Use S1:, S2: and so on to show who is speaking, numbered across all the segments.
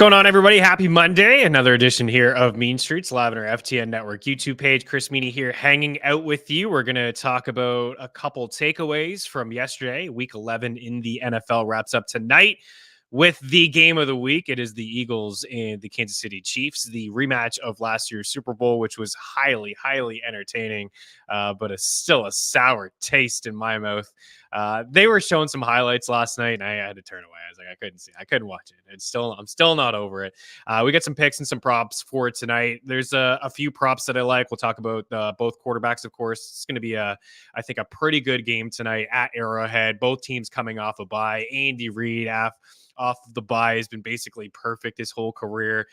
S1: going on, everybody? Happy Monday. Another edition here of Mean Streets live on our FTN Network YouTube page. Chris Meaney here hanging out with you. We're going to talk about a couple takeaways from yesterday. Week 11 in the NFL wraps up tonight with the game of the week. It is the Eagles and the Kansas City Chiefs, the rematch of last year's Super Bowl, which was highly, highly entertaining, but still a sour taste in my mouth. They were showing some highlights last night, and I had to turn away. I was like, I couldn't watch it. I'm still not over it. We got some picks and some props for tonight. There's a few props that I like. We'll talk about both quarterbacks, of course. It's going to be I think a pretty good game tonight at Arrowhead. Both teams coming off a bye. Andy Reid off of the bye has been basically perfect his whole career.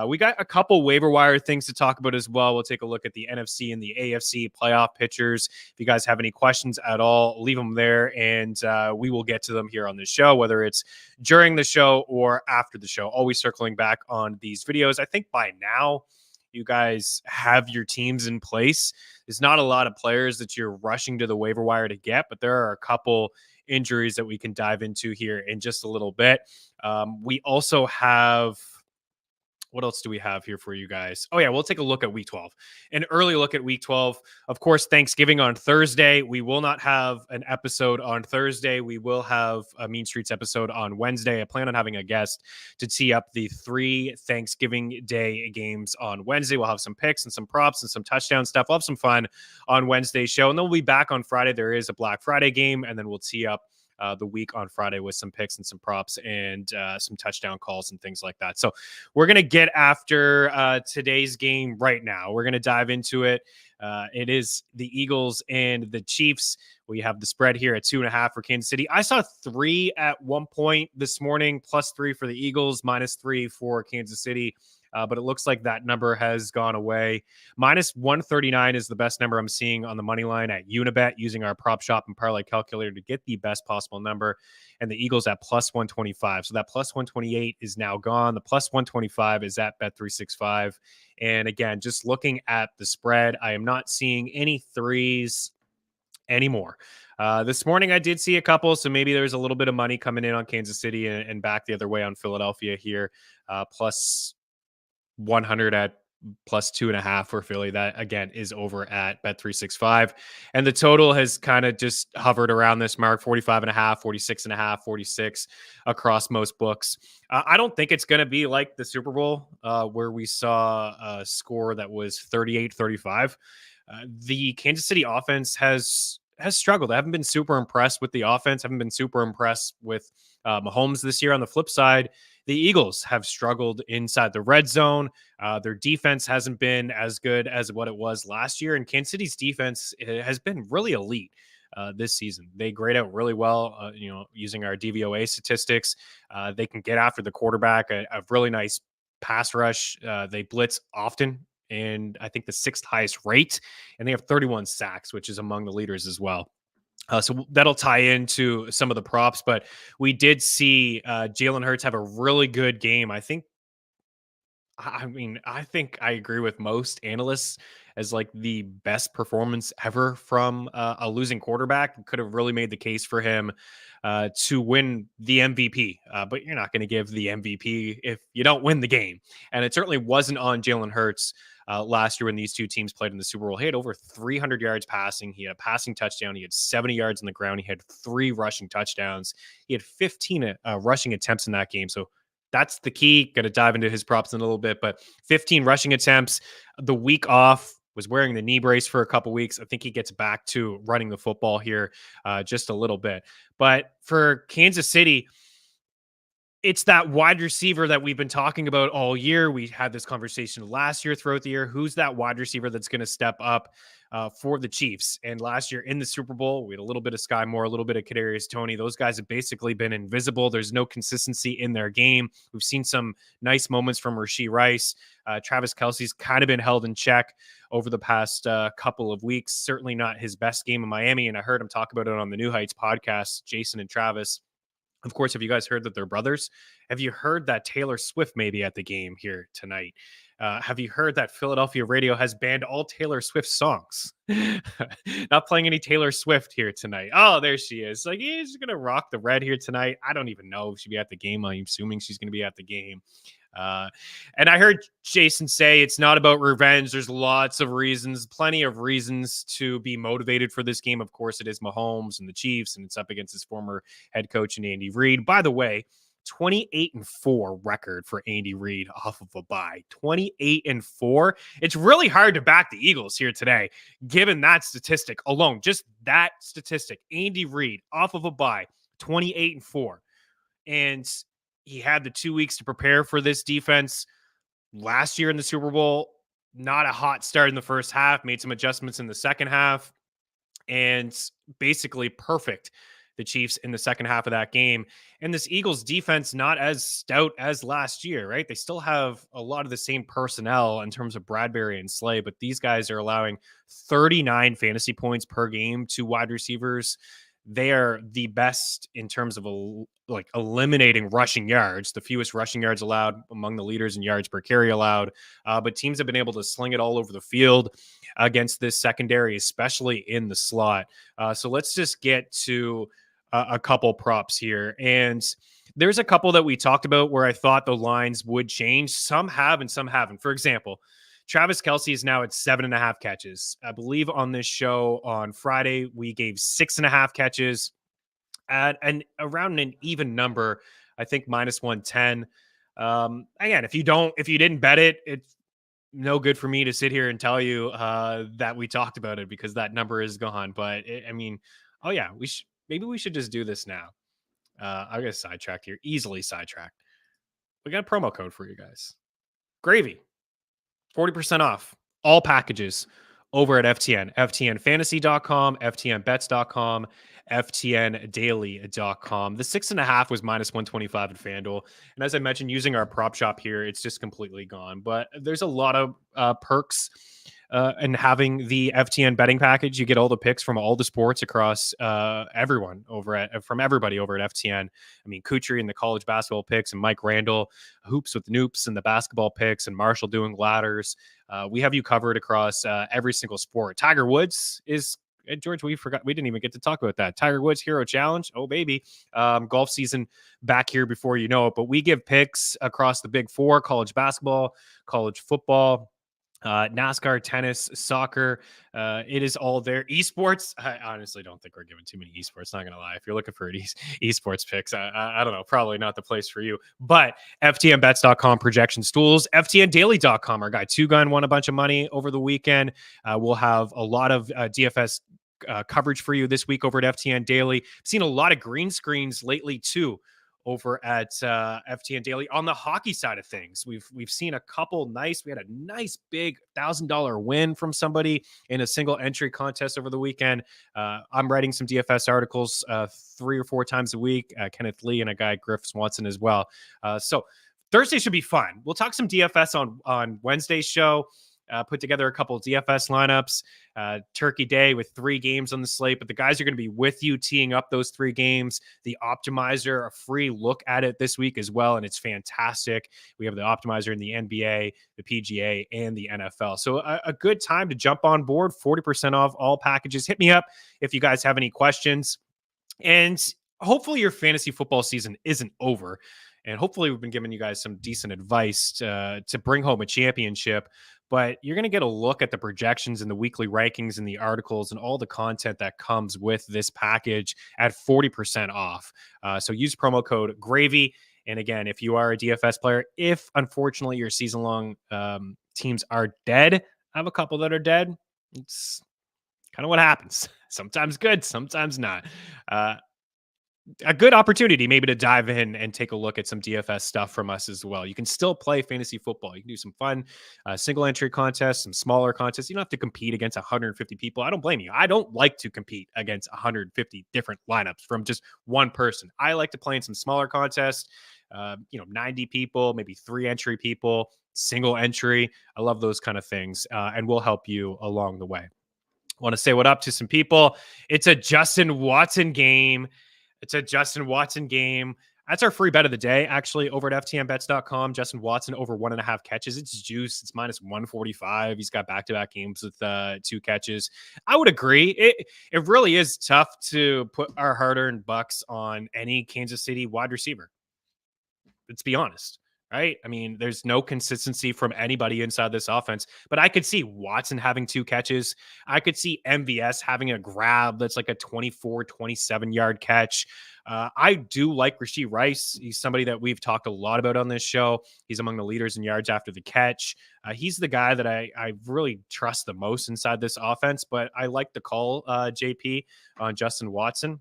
S1: We got a couple waiver wire things to talk about as well. We'll take a look at the NFC and the AFC playoff pictures. If you guys have any questions at all, leave them there, and we will get to them here on the show, whether it's during the show or after the show. Always circling back on these videos. I think by now you guys have your teams in place. There's not a lot of players that you're rushing to the waiver wire to get, but there are a couple injuries that we can dive into here in just a little bit. We also have, what else do we have here for you guys? Oh yeah, we'll take a look at week 12, an early look at week 12. Of course, Thanksgiving on Thursday. We will not have an episode on Thursday. We will have a Mean Streets episode on Wednesday. I plan on having a guest to tee up the 3 Thanksgiving Day games on Wednesday. We'll have some picks and some props and some touchdown stuff. We'll have some fun on Wednesday's show, and then we'll be back on Friday. There is a Black Friday game, and then we'll tee up the week on Friday with some picks and some props and some touchdown calls and things like that. So we're going to get after today's game right now. We're going to dive into it. It is the Eagles and the Chiefs. We have the spread here at 2.5 for Kansas City. I saw 3 at one point this morning, +3 for the Eagles, -3 for Kansas City. But it looks like that number has gone away. -139 is the best number I'm seeing on the money line at Unibet, using our prop shop and parlay calculator to get the best possible number. And the Eagles at +125. So that +128 is now gone. The +125 is at Bet365. And again, just looking at the spread, I am not seeing any 3s anymore. This morning I did see a couple, so maybe there's a little bit of money coming in on Kansas City and back the other way on Philadelphia here. Plus 100 at +2.5 for Philly. That again is over at Bet365. And the total has kind of just hovered around this mark, 45.5, 46.5, 46 across most books. I don't think it's going to be like the Super Bowl where we saw a score that was 38-35. The Kansas City offense has struggled. I haven't been super impressed with the offense. I haven't been super impressed with Mahomes this year. On the flip side, the Eagles have struggled inside the red zone. Their defense hasn't been as good as what it was last year. And Kansas City's defense has been really elite this season. They grade out really well, using our DVOA statistics. They can get after the quarterback, a really nice pass rush. They blitz often, and I think the 6th highest rate. And they have 31 sacks, which is among the leaders as well. So that'll tie into some of the props, but we did see Jalen Hurts have a really good game. I think I agree with most analysts as like the best performance ever from a losing quarterback. Could have really made the case for him to win the MVP, but you're not going to give the MVP if you don't win the game. And it certainly wasn't on Jalen Hurts last year when these two teams played in the Super Bowl. He had over 300 yards passing. He had a passing touchdown. He had 70 yards on the ground. He had 3 rushing touchdowns. He had 15 rushing attempts in that game. So that's the key. Going to dive into his props in a little bit, but 15 rushing attempts. The week off, was wearing the knee brace for a couple weeks. I think he gets back to running the football here just a little bit. But for Kansas City, it's that wide receiver that we've been talking about all year. We had this conversation last year throughout the year. Who's that wide receiver that's going to step up for the Chiefs? And last year in the Super Bowl, we had a little bit of Sky Moore, a little bit of Kadarius Toney. Those guys have basically been invisible. There's no consistency in their game. We've seen some nice moments from Rashee Rice. Travis Kelce's kind of been held in check over the past couple of weeks. Certainly not his best game in Miami. And I heard him talk about it on the New Heights podcast, Jason and Travis. Of course, have you guys heard that they're brothers? Have you heard that Taylor Swift may be at the game here tonight? Have you heard that Philadelphia radio has banned all Taylor Swift songs? Not playing any Taylor Swift here tonight. Oh, there she is. Like, she's going to rock the red here tonight. I don't even know if she'll be at the game. I'm assuming she's going to be at the game. And I heard Jason say it's not about revenge. There's lots of reasons, plenty of reasons to be motivated for this game. Of course, it is Mahomes and the Chiefs, and it's up against his former head coach and Andy Reid. By the way, 28-4 record for Andy Reid off of a bye. 28-4. It's really hard to back the Eagles here today, given that statistic alone. Just that statistic. Andy Reid off of a bye, 28-4. And he had the 2 weeks to prepare for this defense last year in the Super Bowl. Not a hot start in the first half, made some adjustments in the second half, and basically perfect the Chiefs in the second half of that game. And this Eagles defense, not as stout as last year, right? They still have a lot of the same personnel in terms of Bradbury and Slay, but these guys are allowing 39 fantasy points per game to wide receivers. They are the best in terms of eliminating rushing yards, the fewest rushing yards allowed, among the leaders in yards per carry allowed. But teams have been able to sling it all over the field against this secondary, especially in the slot. So let's just get to a couple props here. And there's a couple that we talked about where I thought the lines would change. Some have and some haven't. For example, Travis Kelce is now at 7.5 catches. I believe on this show on Friday, we gave 6.5 catches at around an even number. I think -110. Again, if you didn't bet it, it's no good for me to sit here and tell you that we talked about it because that number is gone. But maybe we should just do this now. I got sidetracked here, easily sidetracked. We got a promo code for you guys. Gravy. 40% off all packages over at FTN, ftnfantasy.com, ftnbets.com, ftndaily.com. The 6.5 was -125 at FanDuel. And as I mentioned, using our prop shop here, it's just completely gone. But there's a lot of perks and having the FTN betting package. You get all the picks from all the sports across everybody over at FTN. I mean, Kutri and the college basketball picks, and Mike Randall, hoops with Noops and the basketball picks, and Marshall doing ladders. We have you covered across every single sport. Tiger Woods is George, we didn't even get to talk about that. Tiger Woods Hero Challenge. Oh, baby. Golf season back here before you know it. But we give picks across the big four: college basketball, college football, NASCAR, tennis, soccer. It is all there. Esports. I honestly don't think we're giving too many esports. Not gonna lie. If you're looking for esports picks, I don't know. Probably not the place for you. But FTNBets.com projections tools. FTNDaily.com. Our guy Two Gun won a bunch of money over the weekend. We'll have a lot of DFS coverage for you this week over at FTN Daily. I've seen a lot of green screens lately too over at FTN Daily on the hockey side of things. We've seen a couple nice. We had a nice big $1,000 win from somebody in a single entry contest over the weekend. I'm writing some DFS articles 3 or 4 times a week. Kenneth Lee and a guy Griff Swanson as well. So Thursday should be fun. We'll talk some DFS on Wednesday's show. Put together a couple of DFS lineups, Turkey Day with 3 games on the slate, but the guys are going to be with you teeing up those 3 games. The Optimizer, a free look at it this week as well, and it's fantastic. We have the Optimizer in the NBA, the PGA, and the NFL. So a good time to jump on board, 40% off all packages. Hit me up if you guys have any questions. And hopefully your fantasy football season isn't over. And hopefully we've been giving you guys some decent advice to bring home a championship. But you're going to get a look at the projections and the weekly rankings and the articles and all the content that comes with this package at 40% off. So use promo code GRAVY. And again, if you are a DFS player, if unfortunately your season-long teams are dead, I have a couple that are dead. It's kind of what happens. Sometimes good, sometimes not. A good opportunity maybe to dive in and take a look at some DFS stuff from us as well. You can still play fantasy football. You can do some fun single entry contests, some smaller contests. You don't have to compete against 150 people. I don't blame you. I don't like to compete against 150 different lineups from just one person. I like to play in some smaller contests, 90 people, maybe 3 entry people, single entry. I love those kind of things, and we'll help you along the way. Want to say what up to some people. It's a Justin Watson game. That's our free bet of the day, actually, over at ftnbets.com. Justin Watson over 1.5 catches. It's juice. It's -145. He's got back-to-back games with 2 catches. I would agree. It really is tough to put our hard-earned bucks on any Kansas City wide receiver. Let's be honest. right? I mean, there's no consistency from anybody inside this offense, but I could see Watson having 2 catches. I could see MVS having a grab that's like a 24, 27-yard catch. I do like Rashee Rice. He's somebody that we've talked a lot about on this show. He's among the leaders in yards after the catch. He's the guy that I really trust the most inside this offense, but I like the call, JP, on Justin Watson.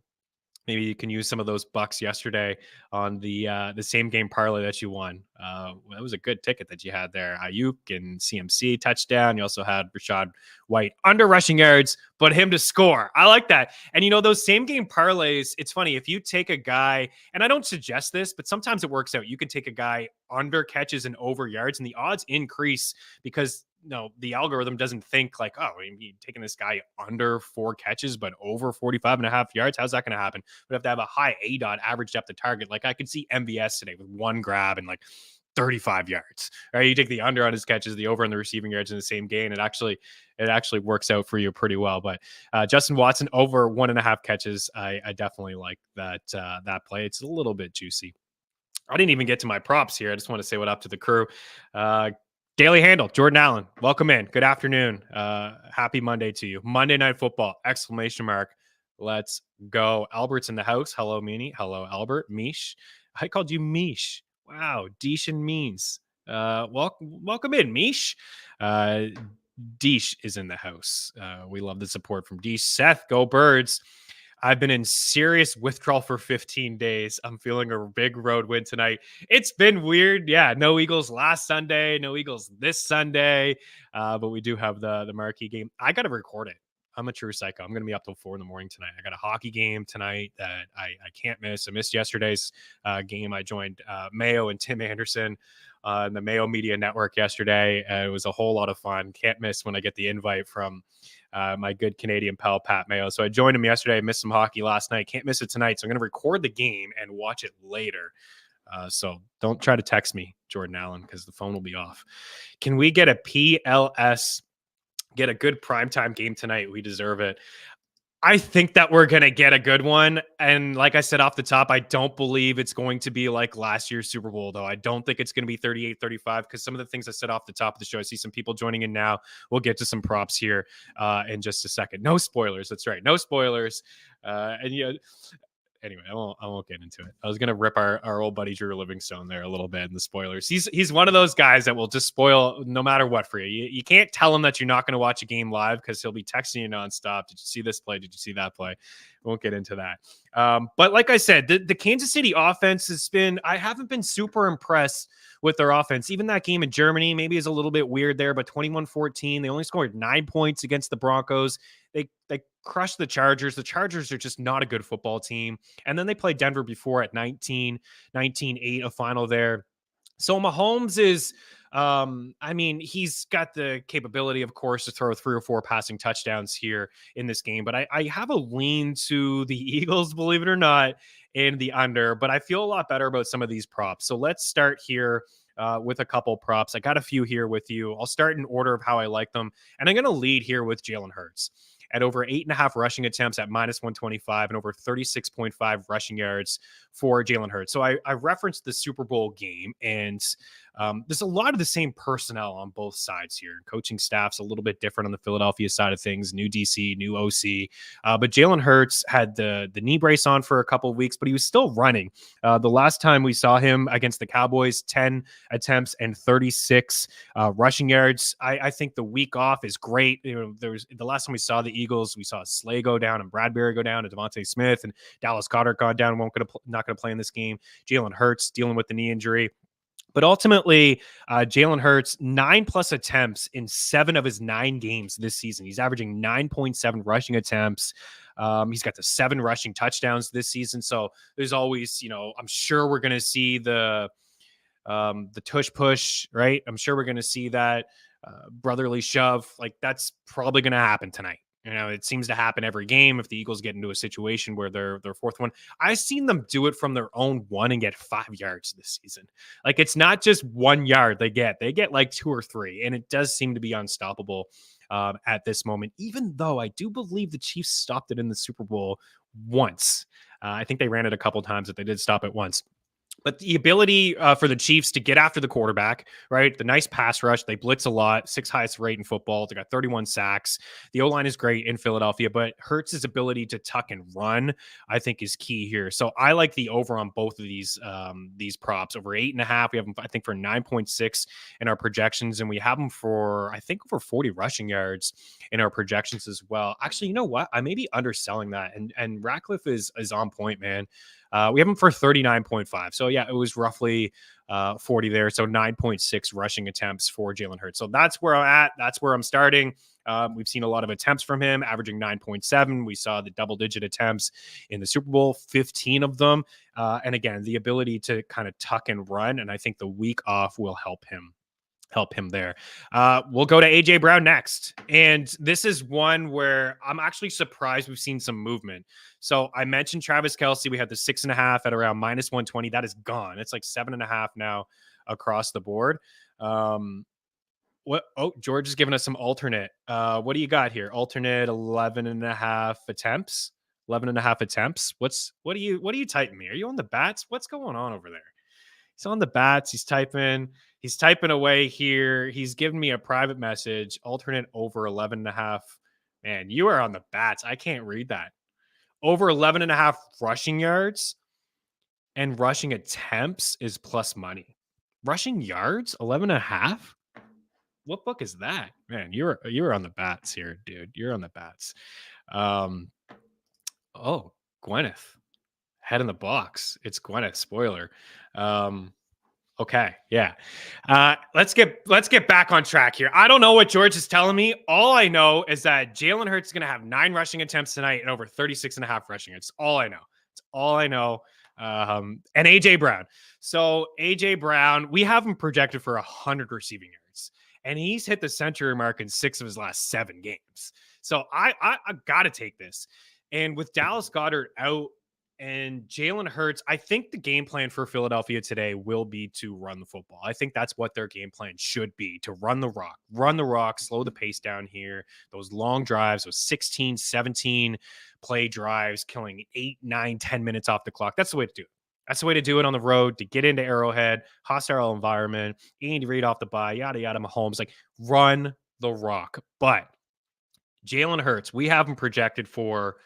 S1: Maybe you can use some of those bucks yesterday on the same game parlay that you won. That was a good ticket that you had there. Ayuk and CMC touchdown. You also had Rashad White under rushing yards, but him to score. I like that. And those same game parlays, it's funny if you take a guy, and I don't suggest this, but sometimes it works out. You can take a guy under catches and over yards, and the odds increase because the algorithm doesn't think like, oh, you're taking this guy under 4 catches, but over 45.5 yards. How's that going to happen? But have to have a high ADOT, average depth of target. Like I could see MVS today with 1 grab and like 35 yards, right? You take the under on his catches, the over on the receiving yards in the same game. It actually works out for you pretty well. But Justin Watson over 1.5 catches. I definitely like that play. It's a little bit juicy. I didn't even get to my props here. I just want to say what up to the crew. Daily Handle, Jordan Allen, welcome in. Good afternoon. Happy Monday to you. Monday Night Football, exclamation mark. Let's go. Albert's in the house. Hello, Meaney. Hello, Albert. Mish. I called you Mish. Wow. Deesh and Means. Welcome in, Mish. Deesh is in the house. We love the support from Deesh. Seth, go Birds. I've been in serious withdrawal for 15 days. I'm feeling a big road win tonight. It's been weird. Yeah, no Eagles last Sunday, no Eagles this Sunday, but we do have the marquee game. I got to record it. I'm a true psycho. I'm going to be up till 4 a.m. tonight. I got a hockey game tonight that I can't miss. I missed yesterday's game. I joined Mayo and Tim Anderson on the Mayo Media Network yesterday. It was a whole lot of fun. Can't miss when I get the invite from my good Canadian pal, Pat Mayo. So I joined him yesterday. I missed some hockey last night. Can't miss it tonight. So I'm going to record the game and watch it later. So don't try to text me, Jordan Allen, because the phone will be off. Can we get a PLS, get a good primetime game tonight? We deserve it. I think that we're going to get a good one. And like I said off the top, I don't believe it's going to be like last year's Super Bowl, though. I don't think it's going to be 38-35 because some of the things I said off the top of the show, I see some people joining in now. We'll get to some props here in just a second. No spoilers. That's right. No spoilers. Anyway, I won't get into it. I was gonna rip our old buddy Drew Livingstone there a little bit in the spoilers. He's one of those guys that will just spoil no matter what for you. You can't tell him that you're not going to watch a game live because he'll be texting you nonstop. Did you see this play? Did you see that play? Won't get into that. But like I said, the Kansas City offense I haven't been super impressed with their offense. Even that game in Germany maybe is a little bit weird there, but 21-14, they only scored 9 points against the Broncos. They crushed the Chargers. The Chargers are just not a good football team. And then they played Denver before at 19-8, a final there. So Mahomes is, he's got the capability, of course, to throw 3 or 4 passing touchdowns here in this game. But I have a lean to the Eagles, believe it or not, in the under. But I feel a lot better about some of these props. So let's start here with a couple props. I got a few here with you. I'll start in order of how I like them. And I'm going to lead here with Jalen Hurts at over 8.5 rushing attempts at minus 125 and over 36.5 rushing yards for Jalen Hurts. So I referenced the Super Bowl game, and there's a lot of the same personnel on both sides here. Coaching staff's a little bit different on the Philadelphia side of things. New DC, new OC. But Jalen Hurts had the knee brace on for a couple of weeks, but he was still running. The last time we saw him against the Cowboys, 10 attempts and 36 rushing yards. I think the week off is great. There's the last time we saw the Eagles, we saw Slay go down and Bradbury go down and Devontae Smith and Dallas Goedert gone down, not going to play in this game. Jalen Hurts dealing with the knee injury. But ultimately, Jalen Hurts, 9+ attempts in 7 of his 9 games this season. He's averaging 9.7 rushing attempts. He's got the 7 rushing touchdowns this season. So there's always, I'm sure we're going to see the tush push, right? I'm sure we're going to see that brotherly shove. Like that's probably going to happen tonight. It seems to happen every game if the Eagles get into a situation where they're fourth one. I've seen them do it from their own 1 and get 5 yards this season. Like it's not just 1 yard they get like 2 or 3, and it does seem to be unstoppable at this moment, even though I do believe the Chiefs stopped it in the Super Bowl once. I think they ran it a couple times, but they did stop it once. But the ability for the Chiefs to get after the quarterback, right? The nice pass rush. They blitz a lot, sixth highest rate in football. They got 31 sacks. The O-line is great in Philadelphia, but Hurts' ability to tuck and run, I think, is key here. So I like the over on both of these props. Over 8.5. We have them, I think, for 9.6 in our projections, and we have them for, I think, over 40 rushing yards in our projections as well. Actually, you know what? I may be underselling that. And Ratcliffe is on point, man. We have him for 39.5. So yeah, it was roughly 40 there. So 9.6 rushing attempts for Jalen Hurts. So that's where I'm at. That's where I'm starting. We've seen a lot of attempts from him, averaging 9.7. We saw the double-digit attempts in the Super Bowl, 15 of them. And again, the ability to kind of tuck and run. And I think the week off will help him there. We'll go to AJ Brown next. And this is one where I'm actually surprised we've seen some movement. So I mentioned Travis Kelce. We had the 6.5 at around minus 120. That is gone. It's like 7.5 now across the board. George is giving us some alternate. What do you got here? Alternate 11.5 attempts. 11.5 attempts. What are you typing me? Are you on the bats? What's going on over there? He's on the bats. He's typing away here. He's giving me a private message. Alternate over 11.5. Man, you are on the bats. I can't read that. Over 11.5 rushing yards and rushing attempts is plus money. Rushing yards, 11.5. What book is that? Man, you're on the bats here, dude. You're on the bats. Oh, Gwyneth. Head in the box. It's Gwyneth. Spoiler. Okay, yeah. Let's get back on track here. I don't know what George is telling me. All I know is that Jalen Hurts is going to have 9 rushing attempts tonight and over 36.5 rushing. It's all I know. It's all I know. And AJ Brown. So AJ Brown, we have him projected for 100 receiving yards, and he's hit the century mark in 6 of his last 7 games. So I got to take this. And with Dallas Goedert out, and Jalen Hurts, I think the game plan for Philadelphia today will be to run the football. I think that's what their game plan should be, to run the rock, slow the pace down here. Those long drives, those 16, 17 play drives, killing 8, 9, 10 minutes off the clock. That's the way to do it. That's the way to do it on the road, to get into Arrowhead, hostile environment, Andy Reid off the bye, yada, yada, Mahomes. Like, run the rock. But Jalen Hurts, we have him projected for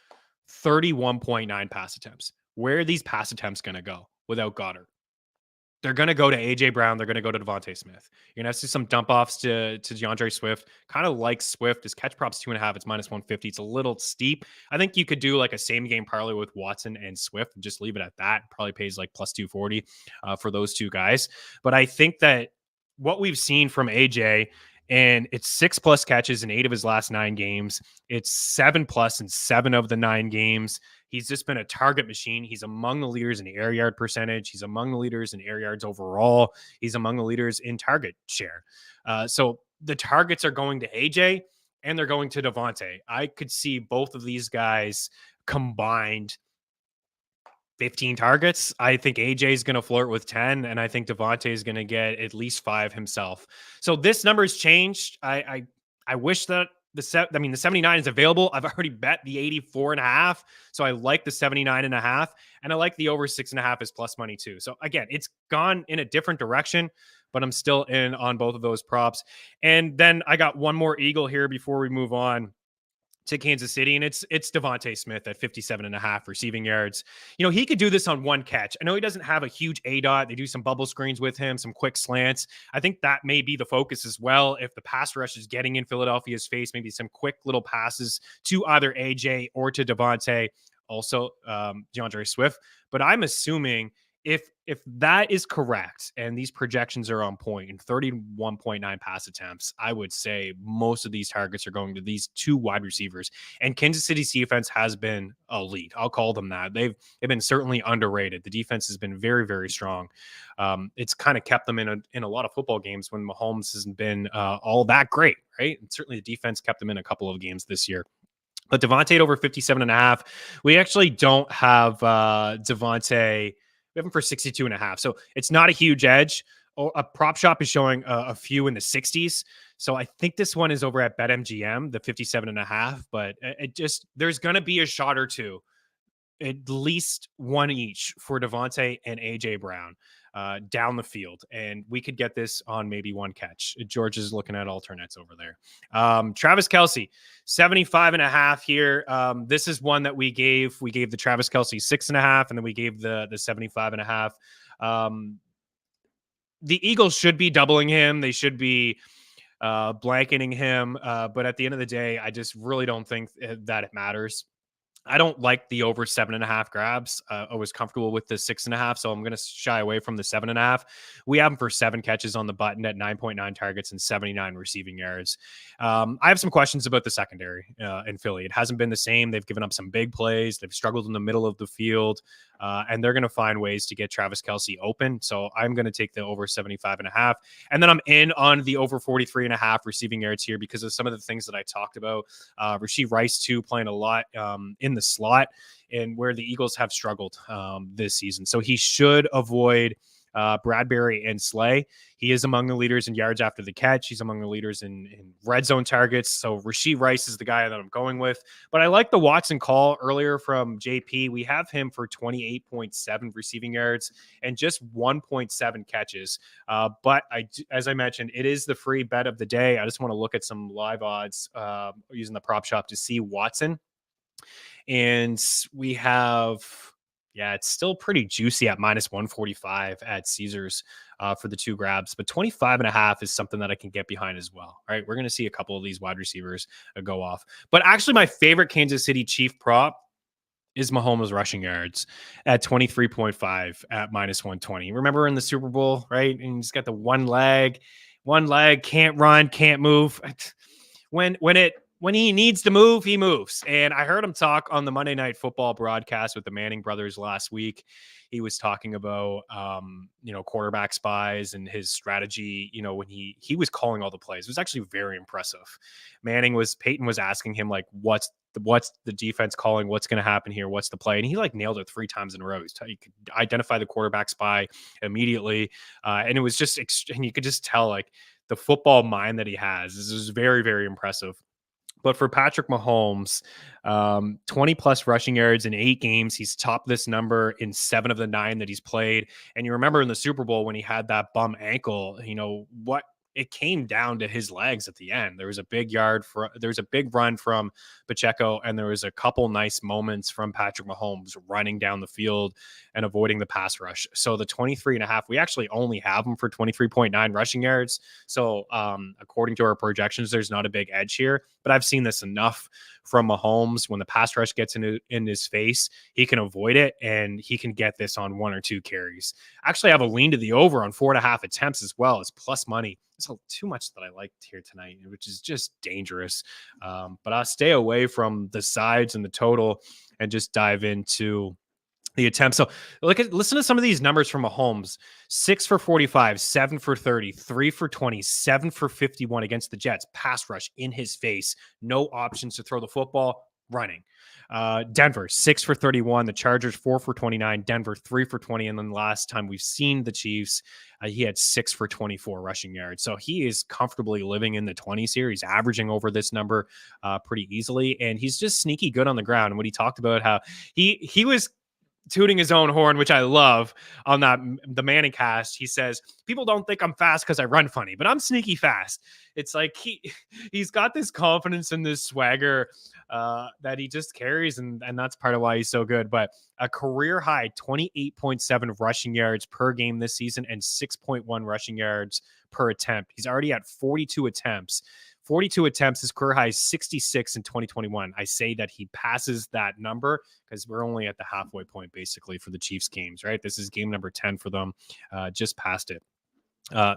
S1: 31.9 pass attempts. Where are these pass attempts going to go without Goddard? They're going to go to AJ Brown. They're going to go to Devontae Smith. You're going to see some dump offs to DeAndre Swift. Kind of like Swift. His catch props 2.5. It's minus 150. It's a little steep. I think you could do like a same game parlay with Watson and Swift and just leave it at that. Probably pays like plus 240 for those two guys. But I think that what we've seen from AJ, and it's 6+ catches in 8 of his last 9 games. It's 7+ in 7 of the 9 games. He's just been a target machine. He's among the leaders in air yard percentage. He's among the leaders in air yards overall. He's among the leaders in target share. So the targets are going to AJ and they're going to Devontae. I could see both of these guys combined 15 targets. I think AJ is going to flirt with 10, and I think Devontae is going to get at least 5 himself. So this number has changed. I wish that the 79 is available. I've already bet the 84.5. So I like the 79.5, and I like the over 6.5 as plus money too. So again, it's gone in a different direction, but I'm still in on both of those props. And then I got one more Eagle here before we move on to Kansas City, and it's Devontae Smith at 57.5 receiving yards. You know, he could do this on one catch. I know he doesn't have a huge ADOT. They do some bubble screens with him, some quick slants. I think that may be the focus as well. If the pass rush is getting in Philadelphia's face, maybe some quick little passes to either AJ or to Devontae, also DeAndre Swift. But I'm assuming if that is correct and these projections are on point and 31.9 pass attempts, I would say most of these targets are going to these 2 wide receivers. And Kansas City's defense has been elite. I'll call them that. They've been certainly underrated. The defense has been very, very strong. It's kind of kept them in a lot of football games when Mahomes hasn't been all that great, right? And certainly the defense kept them in a couple of games this year. But Devontae over 57.5. We actually don't have Devontae. We have him for 62.5. So it's not a huge edge. A prop shop is showing a few in the 60s. So I think this one is over at BetMGM, the 57.5. But it just, there's going to be a shot or two at least one each for Devontae and AJ Brown down the field. And we could get this on maybe one catch. George is looking at alternates over there. Travis Kelce, 75.5 here. This is one that we gave the Travis Kelce 6.5, and then we gave the 75.5. The Eagles should be doubling him. They should be blanketing him. But at the end of the day, I just really don't think that it matters. I don't like the over 7.5 grabs. I was comfortable with the 6.5, so I'm going to shy away from the 7.5. We have him for 7 catches on the button at 9.9 targets and 79 receiving yards. I have some questions about the secondary in Philly. It hasn't been the same. They've given up some big plays. They've struggled in the middle of the field, and they're going to find ways to get Travis Kelce open. So I'm going to take the over 75.5. And then I'm in on the over 43.5 receiving yards here because of some of the things that I talked about. Rashee Rice, too, playing a lot in the slot and where the Eagles have struggled this season. So he should avoid Bradbury and Slay. He is among the leaders in yards after the catch. He's among the leaders in red zone targets. So Rashee Rice is the guy that I'm going with. But I like the Watson call earlier from JP. We have him for 28.7 receiving yards and just 1.7 catches. But as I mentioned, it is the free bet of the day. I just want to look at some live odds using the prop shop to see Watson. And we have, it's still pretty juicy at minus 145 at Caesars for the 2 grabs, but 25.5 is something that I can get behind as well. All right. We're going to see a couple of these wide receivers go off, but actually my favorite Kansas City Chief prop is Mahomes rushing yards at 23.5 at minus 120. Remember in the Super Bowl, right? And he's got the one leg, can't run, can't move. When he needs to move, he moves. And I heard him talk on the Monday Night Football broadcast with the Manning brothers last week. He was talking about, quarterback spies and his strategy, when he was calling all the plays. It was actually very impressive. Peyton was asking him, like, what's the defense calling? What's going to happen here? What's the play? And he nailed it 3 times in a row. He could identify the quarterback spy immediately. And it was just, and you could just tell, the football mind that he has. This is very, very impressive. But for Patrick Mahomes, 20 plus rushing yards in 8 games. He's topped this number in 7 of the 9 that he's played. And you remember in the Super Bowl when he had that bum ankle, it came down to his legs at the end. There was a big run from Pacheco, and there was a couple nice moments from Patrick Mahomes running down the field and avoiding the pass rush. So the 23.5, we actually only have him for 23.9 rushing yards. So according to our projections, there's not a big edge here, but I've seen this enough from Mahomes. When the pass rush gets in his face, he can avoid it, and he can get this on 1 or 2 carries. Actually, I have a lean to the over on 4.5 attempts as well as plus money. There's too much that I liked here tonight, which is just dangerous. But I'll stay away from the sides and the total and just dive into the attempt. So listen to some of these numbers from Mahomes: 6 for 45, 7 for 30, 3 for 20, 7 for 51 against the Jets. Pass rush in his face. No options to throw the football, running. Denver, 6 for 31. The Chargers, 4 for 29. Denver, 3 for 20. And then last time we've seen the Chiefs, he had 6 for 24 rushing yards. So he is comfortably living in the 20s here. He's averaging over this number pretty easily. And he's just sneaky good on the ground. And when he talked about how he was tooting his own horn, which I love, on the Manning cast, he says, people don't think I'm fast because I run funny, but I'm sneaky fast. It's like he's got this confidence and this swagger that he just carries, and that's part of why he's so good. But a career high 28.7 rushing yards per game this season and 6.1 rushing yards per attempt. He's already at 42 attempts. His career high is 66 in 2021. I say that he passes that number because we're only at the halfway point basically for the Chiefs games, right? This is game number 10 for them. Just past it.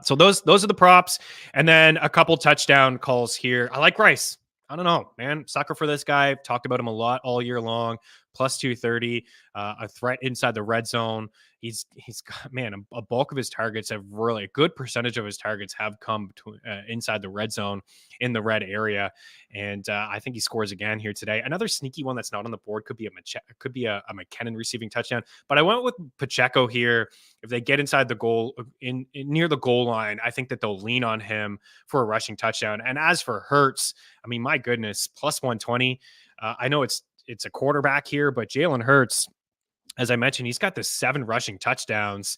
S1: So those are the props. And then a couple touchdown calls here. I like Rice. I don't know, man. Sucker for this guy. Talked about him a lot all year long. Plus 230, a threat inside the red zone. He's got, man, a bulk of his targets have really, a good percentage of his targets have come inside the red zone in the red area. And I think he scores again here today. Another sneaky one that's not on the board could be a McKinnon receiving touchdown. But I went with Pacheco here. If they get inside the goal, in near the goal line, I think that they'll lean on him for a rushing touchdown. And as for Hurts, I mean, my goodness, plus 120. I know it's it's a quarterback here, but Jalen Hurts, as I mentioned, he's got the 7 rushing touchdowns.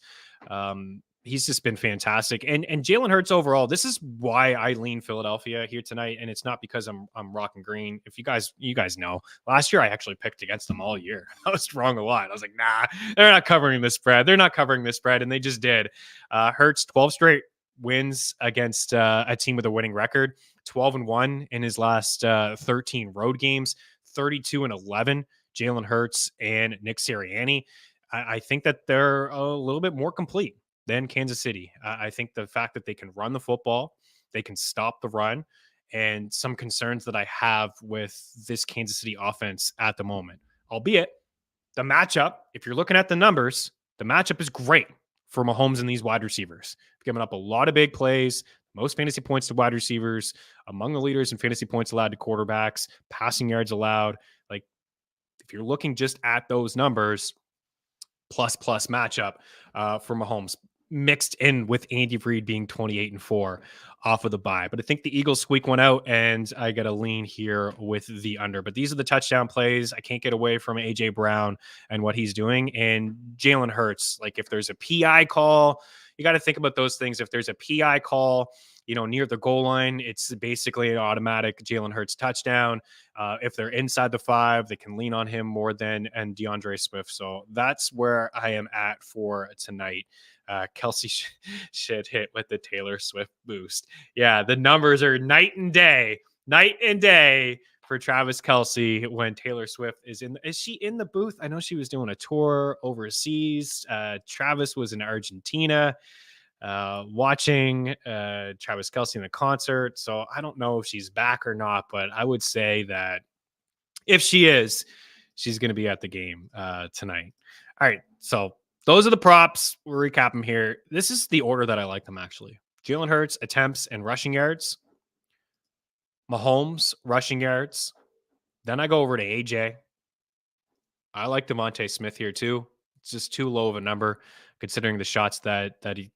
S1: He's just been fantastic. And Jalen Hurts overall, this is why I lean Philadelphia here tonight. And it's not because I'm rocking green. If you guys know, last year I actually picked against them all year. I was wrong a lot. I was like, nah, they're not covering the spread. They're not covering the spread. And they just did. Hurts 12 straight wins against a team with a winning record, 12-1 in his last 13 road games, 32-11. Jalen Hurts and Nick Sirianni. I think that they're a little bit more complete than Kansas City. I think the fact that they can run the football, they can stop the run, and some concerns that I have with this Kansas City offense at the moment. Albeit, the matchup, if you're looking at the numbers, the matchup is great for Mahomes and these wide receivers. Giving up a lot of big plays, most fantasy points to wide receivers, among the leaders in fantasy points allowed to quarterbacks, passing yards allowed. Like, if you're looking just at those numbers, plus matchup for Mahomes, mixed in with Andy Reid being 28-4 off of the bye. But I think the Eagles squeak one out, and I got a lean here with the under. But these are the touchdown plays. I can't get away from AJ Brown and what he's doing. And Jalen Hurts, like if there's a PI call, you got to think about those things. If there's a PI call, near the goal line, it's basically an automatic Jalen Hurts touchdown. If they're inside the 5, they can lean on him more than and DeAndre Swift. So that's where I am at for tonight. Kelsey should hit with the Taylor Swift boost. Yeah, the numbers are night and day for Travis Kelsey when Taylor Swift is in. Is she in the booth? I know she was doing a tour overseas. Travis was in Argentina watching Travis Kelsey in the concert. So I don't know if she's back or not, but I would say that if she is, she's going to be at the game tonight. All right. So those are the props. We'll recap them here. This is the order that I like them, actually. Jalen Hurts, attempts and rushing yards. Mahomes, rushing yards. Then I go over to AJ. I like Devontae Smith here, too. It's just too low of a number, considering the shots that he,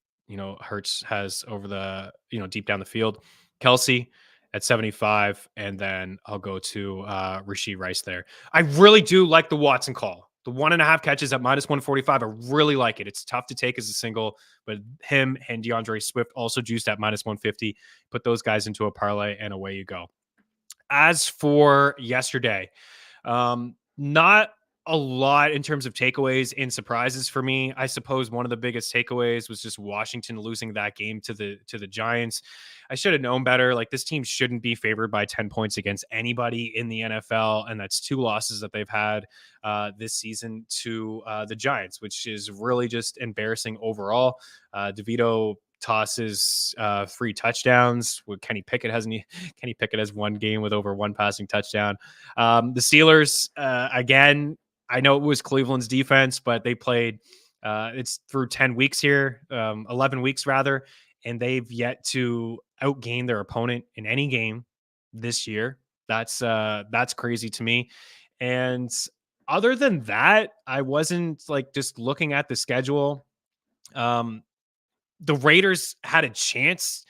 S1: Hurts has over the, deep down the field. Kelsey at 75, and then I'll go to Rashee Rice there. I really do like the Watson call. The 1.5 catches at -145. I really like it. It's tough to take as a single, but him and DeAndre Swift also juiced at -150. Put those guys into a parlay, and away you go. As for yesterday, not a lot in terms of takeaways and surprises for me. I suppose one of the biggest takeaways was just Washington losing that game to the Giants. I should have known better. Like, this team shouldn't be favored by 10 points against anybody in the NFL. And that's 2 losses that they've had this season to the Giants, which is really just embarrassing overall. DeVito tosses 3 touchdowns. Kenny Pickett has 1 game with over 1 passing touchdown. The Steelers, again, I know it was Cleveland's defense, but they played it's through 10 weeks here, 11 weeks rather, and they've yet to outgain their opponent in any game this year. That's crazy to me. And other than that, I wasn't just looking at the schedule. The Raiders had a chance,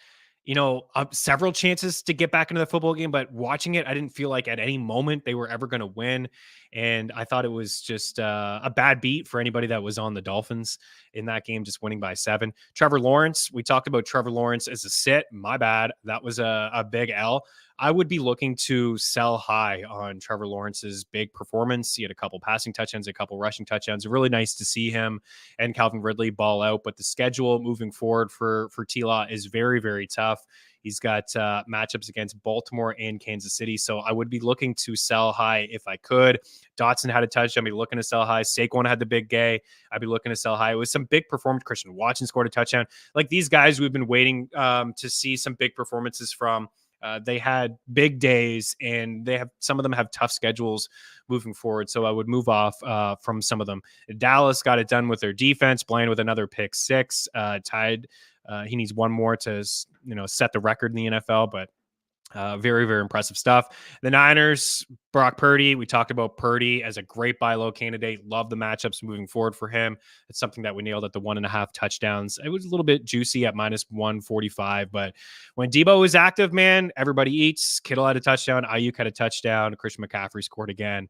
S1: several chances to get back into the football game, but watching it, I didn't feel like at any moment they were ever going to win. And I thought it was just a bad beat for anybody that was on the Dolphins in that game, just winning by 7. Trevor Lawrence, we talked about Trevor Lawrence as a sit. My bad. That was a big L. I would be looking to sell high on Trevor Lawrence's big performance. He had a couple passing touchdowns, a couple rushing touchdowns. Really nice to see him and Calvin Ridley ball out. But the schedule moving forward for T-Law is very, very tough. He's got matchups against Baltimore and Kansas City. So I would be looking to sell high if I could. Dotson had a touchdown. I'd be looking to sell high. Saquon had the big gay. I'd be looking to sell high. It was some big performance. Christian Watson scored a touchdown. Like, these guys we've been waiting to see some big performances from. They had big days, and some of them have tough schedules moving forward. So I would move off from some of them. Dallas got it done with their defense, playing with another pick 6, tied. He needs 1 more to, set the record in the NFL, but very, very impressive stuff. The Niners Brock Purdy, we talked about Purdy as a great buy low candidate. Love the matchups moving forward for him. It's something that we nailed at the 1.5 touchdowns. It was a little bit juicy at minus 145, but when Debo is active, man, everybody eats. Kittle had a touchdown. Ayuk had a touchdown. Christian McCaffrey scored again.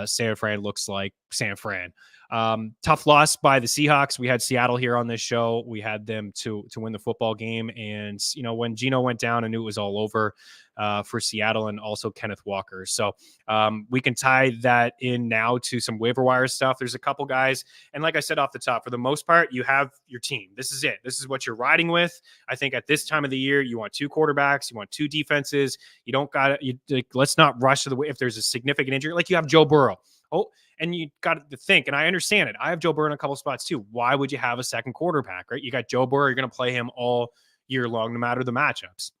S1: San Fran looks like San Fran. Tough loss by the Seahawks. We had Seattle here on this show. We had them to win the football game. And, when Geno went down, I knew it was all over for Seattle and also Kenneth Walker. So we can tie that in now to some waiver wire stuff. There's a couple guys. And like I said off the top, for the most part, you have your team. This is it. This is what you're riding with. I think at this time of the year, you want 2 quarterbacks. You want 2 defenses. You don't got to, let's not rush to the way if there's a significant injury, like you have Joe Burrow. Oh, and you got to think, and I understand it. I have Joe Burrow in a couple spots too. Why would you have a second quarterback, right? You got Joe Burrow. You're going to play him all year long, no matter the matchups.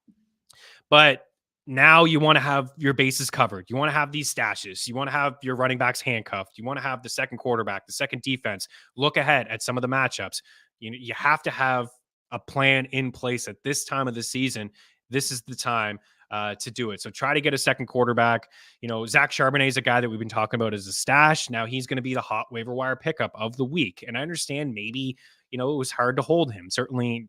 S1: But now you want to have your bases covered. You want to have these stashes. You want to have your running backs handcuffed. You want to have the second quarterback, the second defense. Look ahead at some of the matchups. You have to have a plan in place at this time of the season. This is the time to do it. So try to get a second quarterback. Zach Charbonnet is a guy that we've been talking about as a stash. Now he's going to be the hot waiver wire pickup of the week. And I understand maybe, it was hard to hold him. Certainly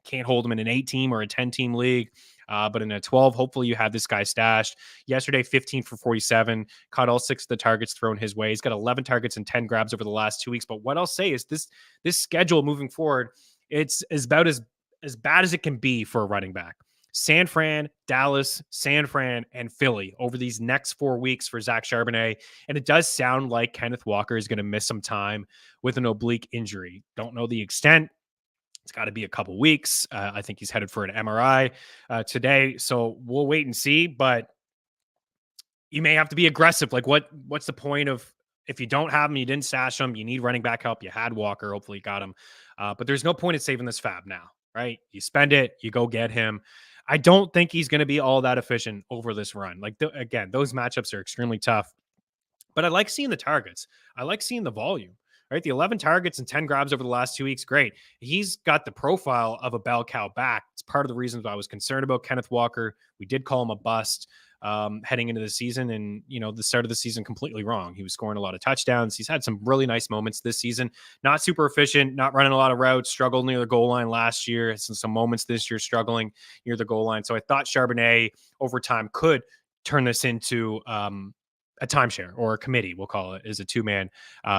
S1: can't hold him in an 8-team or a 10-team league. But in a 12, hopefully you have this guy stashed. Yesterday, 15 for 47, caught all 6 of the targets thrown his way. He's got 11 targets and 10 grabs over the last 2 weeks. But what I'll say is this schedule moving forward, it's about as bad as it can be for a running back. San Fran, Dallas, San Fran, and Philly over these next 4 weeks for Zach Charbonnet. And it does sound like Kenneth Walker is going to miss some time with an oblique injury. Don't know the extent. It's got to be a couple weeks. I think he's headed for an MRI today. So we'll wait and see. But you may have to be aggressive. Like what's the point of if you don't have him, you didn't stash him, you need running back help. You had Walker. Hopefully you got him. But there's no point in saving this fab now, right? You spend it, you go get him. I don't think he's going to be all that efficient over this run. Like, again, those matchups are extremely tough. But I like seeing the targets. I like seeing the volume, right? The 11 targets and 10 grabs over the last 2 weeks, great. He's got the profile of a bell cow back. It's part of the reasons why I was concerned about Kenneth Walker. We did call him a bust heading into the season, and the start of the season completely wrong. He was scoring a lot of touchdowns. He's had some really nice moments this season. Not super efficient, not running a lot of routes, struggled near the goal line last year. Some moments this year struggling near the goal line. So I thought Charbonnet over time could turn this into a timeshare or a committee, we'll call it, is a 2-man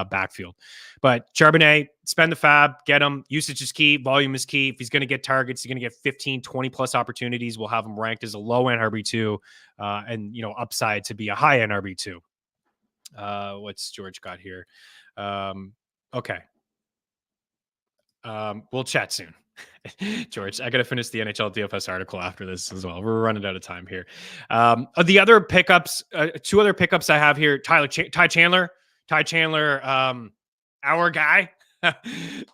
S1: backfield. But Charbonnet, spend the fab, get him. Usage is key. Volume is key. If he's going to get targets, he's going to get 15, 20 plus opportunities. We'll have him ranked as a low end RB2 and, upside to be a high end RB2. What's George got here? Okay. We'll chat soon. George, I got to finish the NHL DFS article after this as well. We're running out of time here. The other pickups, 2 other pickups I have here, Ty Chandler, our guy.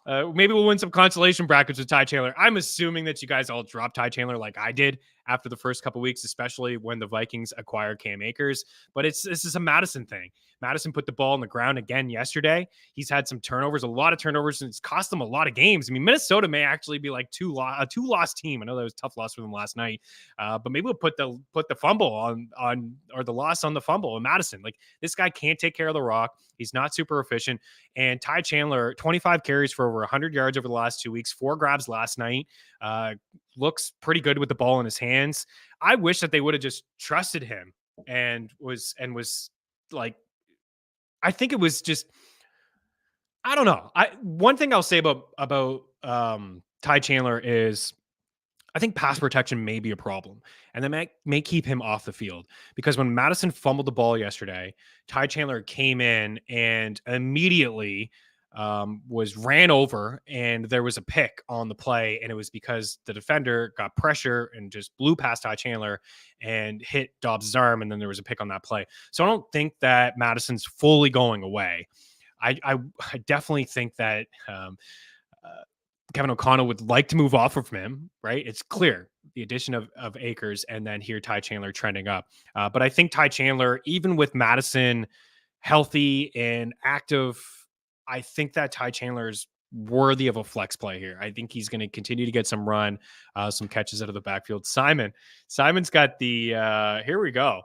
S1: Maybe we'll win some consolation brackets with Ty Chandler. I'm assuming that you guys all dropped Ty Chandler like I did after the first couple weeks, especially when the Vikings acquired Cam Akers. But this is a Madison thing. Madison put the ball on the ground again yesterday. He's had some turnovers, a lot of turnovers, and it's cost them a lot of games. I mean, Minnesota may actually be like a 2-loss team. I know that was a tough loss for them last night, but maybe we'll put the fumble on or the loss on the fumble in Madison. Like, this guy can't take care of the rock. He's not super efficient. And Ty Chandler, 25 carries for over 100 yards over the last 2 weeks, 4 grabs last night. Looks pretty good with the ball in his hands. I wish that they would have just trusted him and was like, I think it was just, I don't know. One thing I'll say about Ty Chandler is I think pass protection may be a problem, and that may keep him off the field, because when Madison fumbled the ball yesterday, Ty Chandler came in and immediately was ran over, and there was a pick on the play, and it was because the defender got pressure and just blew past Ty Chandler and hit Dobbs' arm, and then there was a pick on that play. So I don't think that Madison's fully going away. I definitely think that Kevin O'Connell would like to move off of him, right? It's clear the addition of Akers, and then here Ty Chandler trending up. But I think Ty Chandler, even with Madison healthy and active, I think that Ty Chandler is worthy of a flex play here. I think he's going to continue to get some run, some catches out of the backfield. Simon's got the, here we go.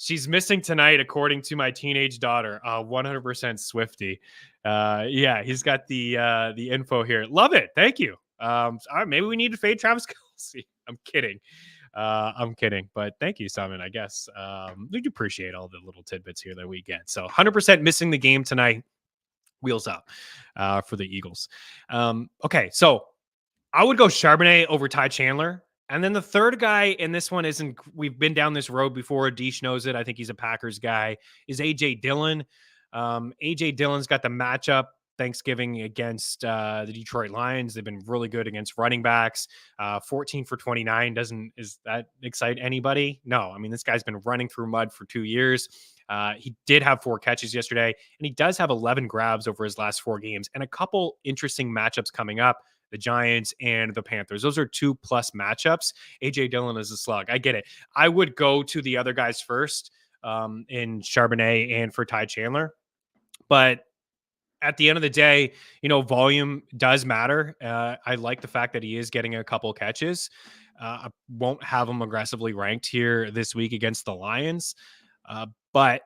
S1: She's missing tonight, according to my teenage daughter. 100% Swifty. Yeah, he's got the info here. Love it. Thank you. All right, maybe we need to fade Travis Kelce. I'm kidding. I'm kidding, but thank you, Simon. I guess we do appreciate all the little tidbits here that we get. So 100% missing the game tonight. Wheels up for the Eagles. Okay, so I would go Charbonnet over Ty Chandler. And then the third guy, and this one isn't, we've been down this road before. Deesh knows it. I think he's a Packers guy, is A.J. Dillon. A.J. Dillon's got the matchup Thanksgiving against the Detroit Lions. They've been really good against running backs. 14 for 29. Is that excite anybody? No. I mean, this guy's been running through mud for 2 years. He did have 4 catches yesterday, and he does have 11 grabs over his last 4 games, and a couple interesting matchups coming up. The Giants and the Panthers. Those are 2+ matchups. A.J. Dillon is a slug. I get it. I would go to the other guys first in Charbonnet and for Ty Chandler. But at the end of the day, volume does matter. I like the fact that he is getting a couple catches. I won't have him aggressively ranked here this week against the Lions. But